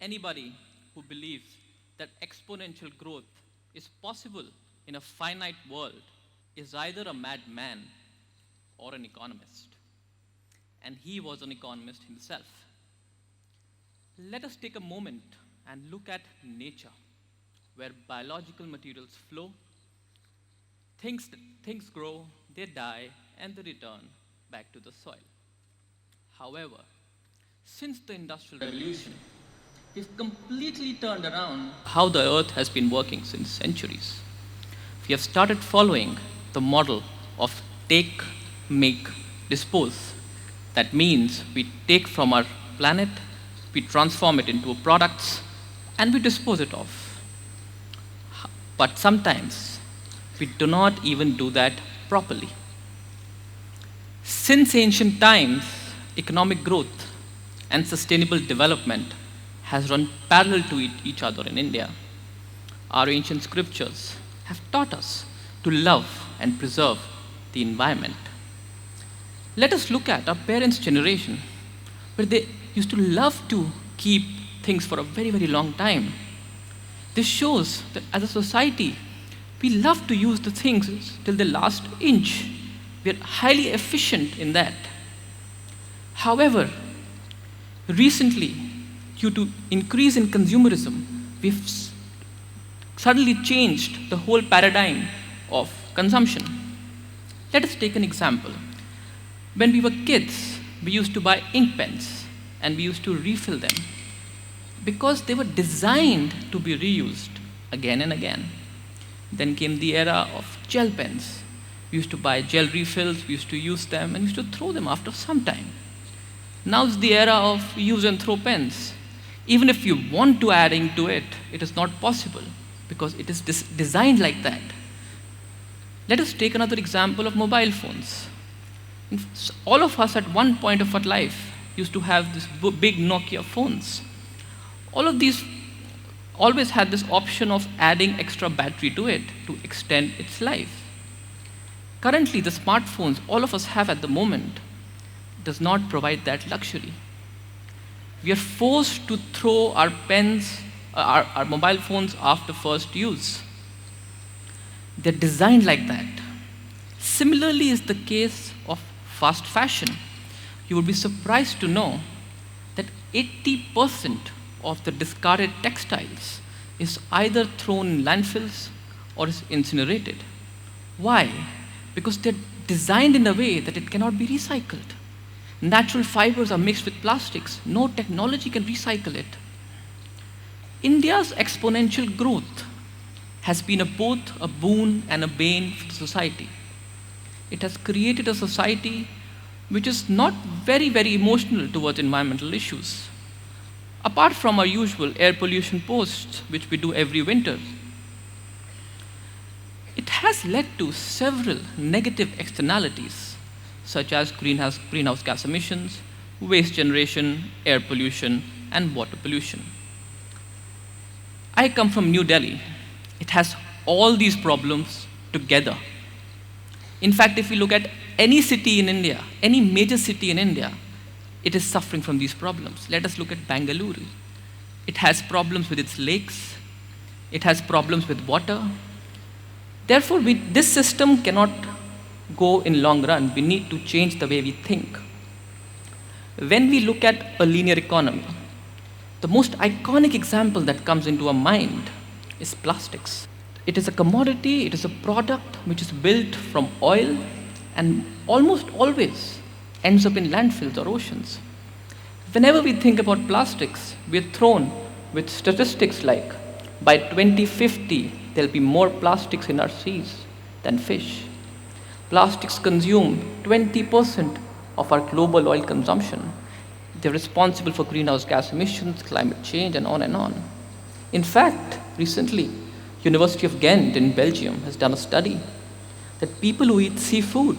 Anybody who believes that exponential growth is possible in a finite world is either a madman or an economist. And he was an economist himself. Let us take a moment and look at nature, where biological materials flow, things grow, they die, and they return back to the soil. However, since the Industrial Revolution, we've completely turned around how the earth has been working since centuries. We have started following the model of take, make, dispose. That means we take from our planet, we transform it into products, and we dispose it off. But sometimes we do not even do that properly. Since ancient times, economic growth and sustainable development has run parallel to each other in India. Our ancient scriptures have taught us to love and preserve the environment. Let us look at our parents' generation, where they used to love to keep things for a very, very long time. This shows that as a society, we love to use the things till the last inch. We are highly efficient in that. However, recently, due to increase in consumerism, we've suddenly changed the whole paradigm of consumption. Let us take an example. When we were kids, we used to buy ink pens and we used to refill them because they were designed to be reused again and again. Then came the era of gel pens. We used to buy gel refills, we used to use them, and used to throw them after some time. Now it's the era of use and throw pens. Even if you want to add ink to it, it is not possible because it is designed like that. Let us take another example of mobile phones. All of us at one point of our life used to have these big Nokia phones. All of these always had this option of adding extra battery to it to extend its life. Currently, the smartphones all of us have at the moment does not provide that luxury. We are forced to throw our pens, our mobile phones after first use. They're designed like that. Similarly is the case of fast fashion. You would be surprised to know that 80% of the discarded textiles is either thrown in landfills or is incinerated. Why? Because they're designed in a way that it cannot be recycled. Natural fibers are mixed with plastics. No technology can recycle it. India's exponential growth has been both a boon and a bane for society. It has created a society which is not very, very emotional towards environmental issues. Apart from our usual air pollution posts, which we do every winter, it has led to several negative externalities, such as greenhouse gas emissions, waste generation, air pollution, and water pollution. I come from New Delhi. It has all these problems together. In fact, if you look at any city in India, any major city in India, it is suffering from these problems. Let us look at Bangalore. It has problems with its lakes. It has problems with water. Therefore, this system cannot go in long run. We need to change the way we think. When we look at a linear economy, the most iconic example that comes into our mind is plastics. It is a commodity, it is a product which is built from oil and almost always ends up in landfills or oceans. Whenever we think about plastics, we're thrown with statistics like by 2050, there'll be more plastics in our seas than fish. Plastics consume 20% of our global oil consumption. They're responsible for greenhouse gas emissions, climate change, and on and on. In fact, recently, University of Ghent in Belgium has done a study that people who eat seafood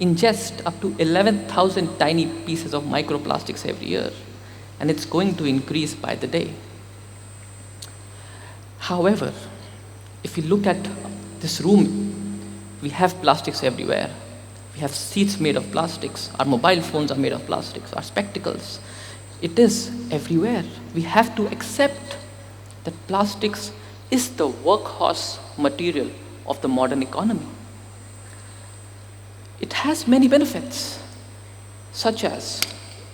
ingest up to 11,000 tiny pieces of microplastics every year, and it's going to increase by the day. However, if you look at this room, we have plastics everywhere. We have seats made of plastics. Our mobile phones are made of plastics. Our spectacles. It is everywhere. We have to accept that plastics is the workhorse material of the modern economy. It has many benefits, such as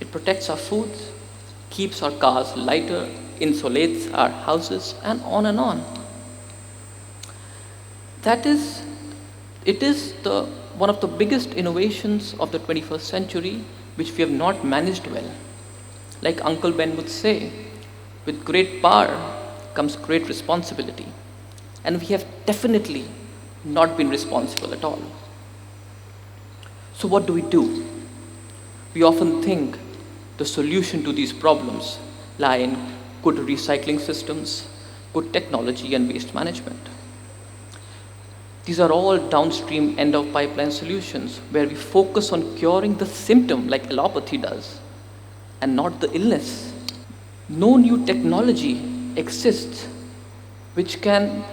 it protects our foods, keeps our cars lighter, insulates our houses, and on and on. It is one of the biggest innovations of the 21st century, which we have not managed well. Like Uncle Ben would say, with great power comes great responsibility. And we have definitely not been responsible at all. So what do? We often think the solution to these problems lie in good recycling systems, good technology, and waste management. These are all downstream end-of-pipeline solutions where we focus on curing the symptom like allopathy does, and not the illness. No new technology exists which can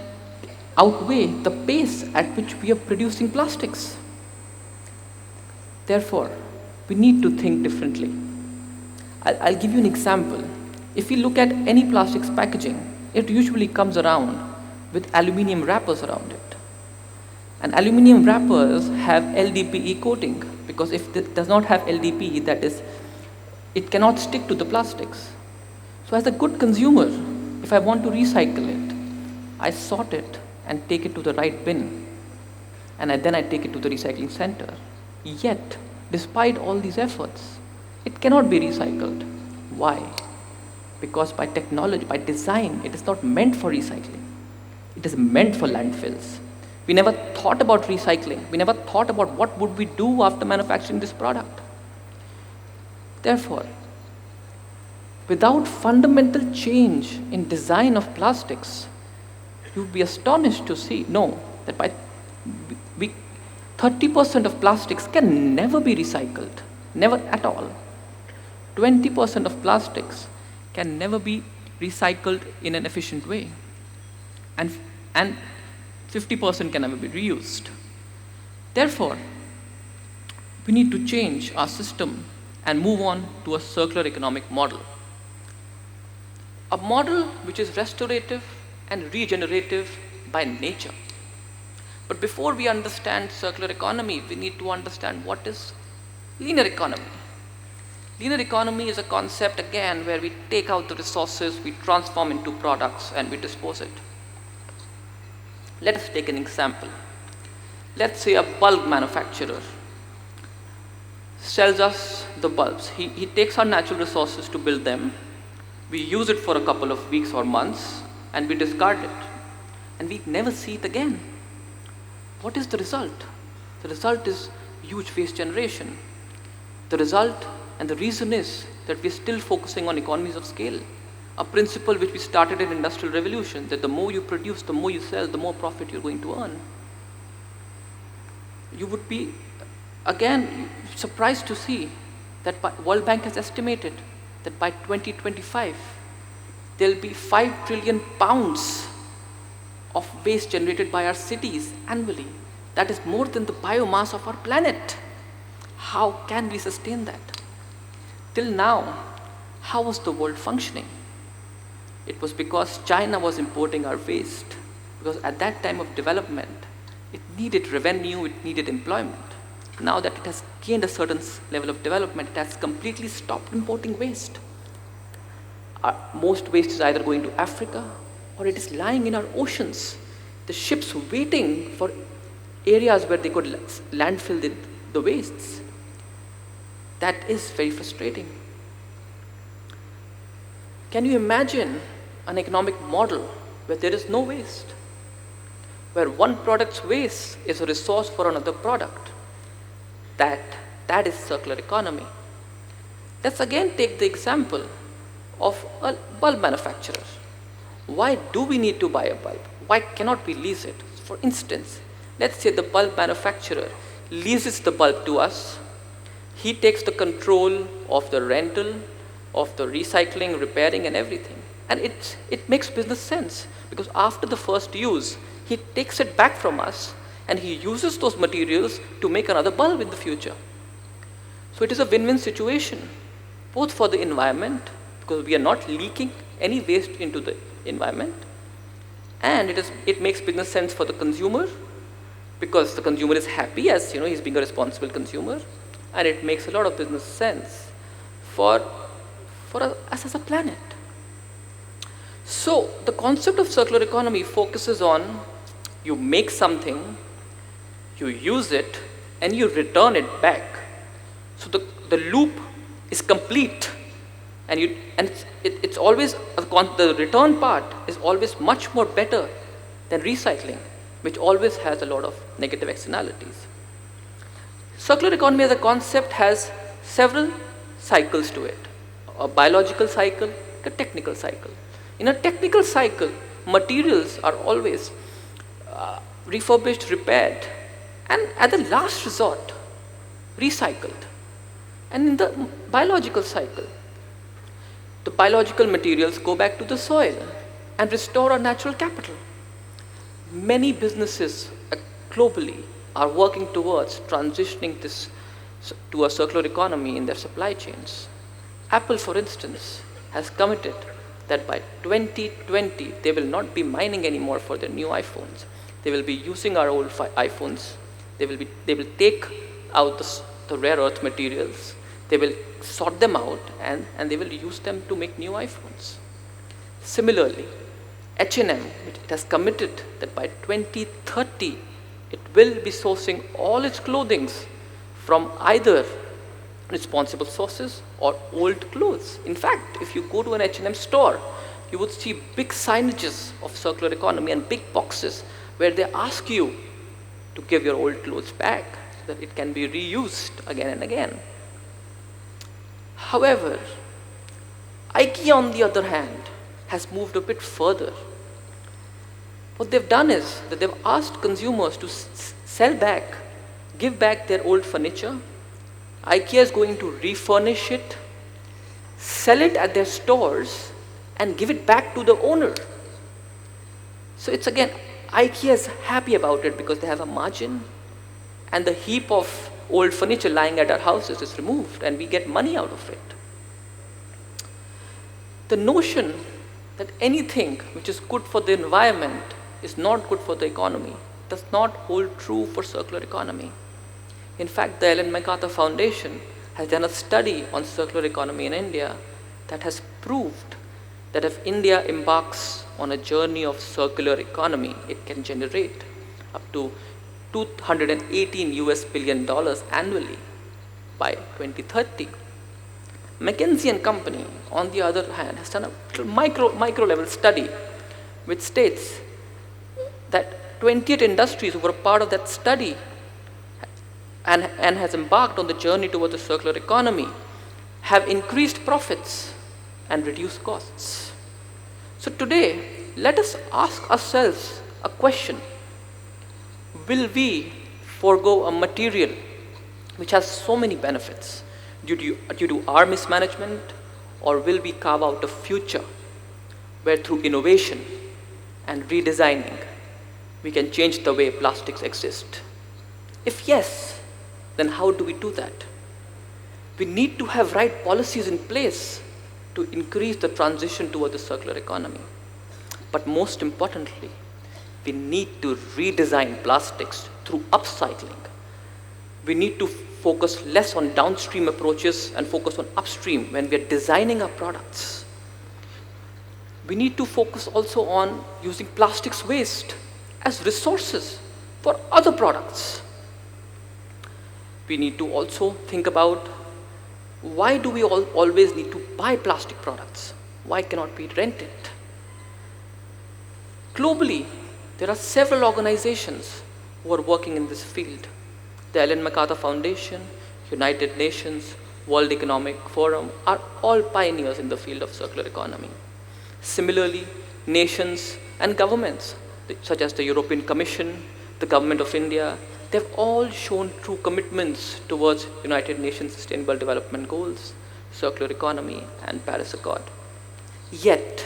outweigh the pace at which we are producing plastics. Therefore, we need to think differently. I'll give you an example. If you look at any plastics packaging, it usually comes around with aluminium wrappers around it. And aluminium wrappers have LDPE coating, because if it does not have LDPE, that is, it cannot stick to the plastics. So as a good consumer, if I want to recycle it, I sort it and take it to the right bin. And then I take it to the recycling center. Yet, despite all these efforts, it cannot be recycled. Why? Because by technology, by design, it is not meant for recycling. It is meant for landfills. We never thought about recycling. We never thought about what would we do after manufacturing this product. Therefore, without fundamental change in design of plastics, you would be astonished to know that by 30% of plastics can never be recycled, never at all. 20% of plastics can never be recycled in an efficient way. And 50% can never be reused. Therefore, we need to change our system and move on to a circular economic model. A model which is restorative and regenerative by nature. But before we understand circular economy, we need to understand what is linear economy. Linear economy is a concept, again, where we take out the resources, we transform into products, and we dispose it. Let us take an example. Let's say a bulb manufacturer sells us the bulbs. He takes our natural resources to build them. We use it for a couple of weeks or months, and we discard it. And we never see it again. What is the result? The result is huge waste generation. The result and the reason is that we're still focusing on economies of scale, a principle which we started in Industrial Revolution, that the more you produce, the more you sell, the more profit you're going to earn. You would be, again, surprised to see that World Bank has estimated that by 2025, there'll be 5 trillion pounds of waste generated by our cities annually. That is more than the biomass of our planet. How can we sustain that? Till now, how was the world functioning? It was because China was importing our waste, because at that time of development, it needed revenue, it needed employment. Now that it has gained a certain level of development, it has completely stopped importing waste. Most waste is either going to Africa or it is lying in our oceans. The ships waiting for areas where they could landfill the wastes. That is very frustrating. Can you imagine an economic model where there is no waste? Where one product's waste is a resource for another product? That is circular economy. Let's again take the example of a bulb manufacturer. Why do we need to buy a bulb? Why cannot we lease it? For instance, let's say the bulb manufacturer leases the bulb to us. He takes the control of the rental, of the recycling, repairing, and everything. And it makes business sense, because after the first use, he takes it back from us and he uses those materials to make another bulb in the future. So it is a win-win situation. both for the environment, because we are not leaking any waste into the environment, and it makes business sense for the consumer, because the consumer is happy as he's being a responsible consumer, and it makes a lot of business sense for us as a planet. So the concept of circular economy focuses on you make something, you use it, and you return it back. So the loop is complete, and it's always the return part is always much more better than recycling, which always has a lot of negative externalities. Circular economy as a concept has several cycles to it: a biological cycle, a technical cycle. In a technical cycle, materials are always refurbished, repaired, and at the last resort, recycled. And in the biological cycle, the biological materials go back to the soil and restore our natural capital. Many businesses globally are working towards transitioning this to a circular economy in their supply chains. Apple, for instance, has committed that by 2020, they will not be mining anymore for their new iPhones. They will be using our old iPhones. They will take out the rare earth materials. They will sort them out, and they will use them to make new iPhones. Similarly, H&M, it has committed that by 2030, it will be sourcing all its clothing from either responsible sources or old clothes. In fact, if you go to an H&M store, you would see big signages of circular economy and big boxes where they ask you to give your old clothes back so that it can be reused again and again. However, IKEA, on the other hand, has moved a bit further. What they've done is that they've asked consumers to give back their old furniture. IKEA is going to refurnish it, sell it at their stores, and give it back to the owner. So it's again, IKEA is happy about it because they have a margin, and the heap of old furniture lying at our houses is removed, and we get money out of it. The notion that anything which is good for the environment is not good for the economy does not hold true for circular economy. In fact, the Ellen MacArthur Foundation has done a study on circular economy in India that has proved that if India embarks on a journey of circular economy, it can generate up to $218 billion annually by 2030. McKinsey and Company, on the other hand, has done a micro level study which states that 28 industries who were a part of that study and has embarked on the journey towards the circular economy have increased profits and reduced costs. So today, let us ask ourselves a question. Will we forego a material which has so many benefits due to our mismanagement, or will we carve out a future where through innovation and redesigning we can change the way plastics exist? If yes, then how do we do that? We need to have right policies in place to increase the transition toward the circular economy. But most importantly, we need to redesign plastics through upcycling. We need to focus less on downstream approaches and focus on upstream when we are designing our products. We need to focus also on using plastics waste as resources for other products. We need to also think about, why do we always need to buy plastic products? Why cannot we rent it? Globally, there are several organizations who are working in this field. The Ellen MacArthur Foundation, United Nations, World Economic Forum are all pioneers in the field of circular economy. Similarly, nations and governments, such as the European Commission, the Government of India, they've all shown true commitments towards United Nations Sustainable Development Goals, circular economy, and Paris Accord. Yet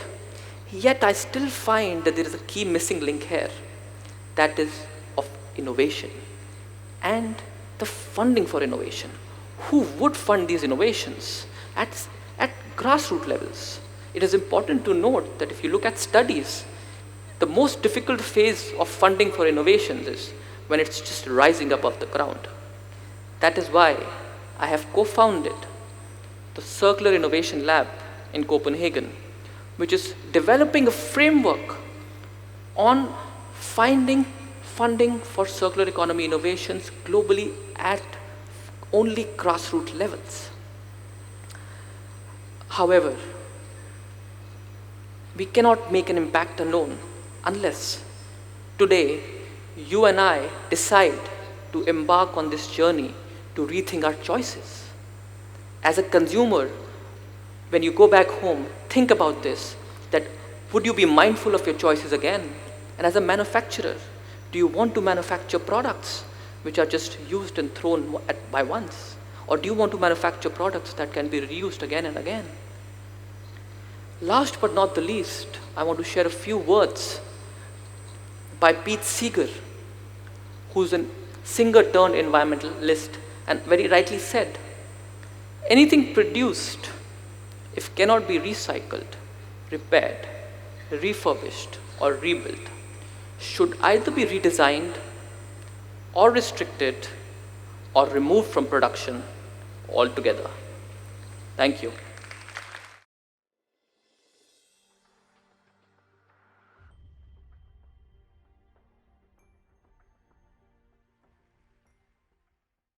I still find that there is a key missing link here, that is of innovation and the funding for innovation. Who would fund these innovations? grassroots levels. It is important to note that if you look at studies, the most difficult phase of funding for innovations is when it's just rising above the ground. That is why I have co-founded the Circular Innovation Lab in Copenhagen, which is developing a framework on finding funding for circular economy innovations globally at only grassroots levels. However, we cannot make an impact alone unless today you and I decide to embark on this journey to rethink our choices. As a consumer, when you go back home, think about this, that would you be mindful of your choices again? And as a manufacturer, do you want to manufacture products which are just used and thrown by once? Or do you want to manufacture products that can be reused again and again? Last but not the least, I want to share a few words by Pete Seeger, who's a singer-turned environmentalist, and very rightly said, anything produced, if cannot be recycled, repaired, refurbished, or rebuilt, should either be redesigned or restricted or removed from production altogether. Thank you.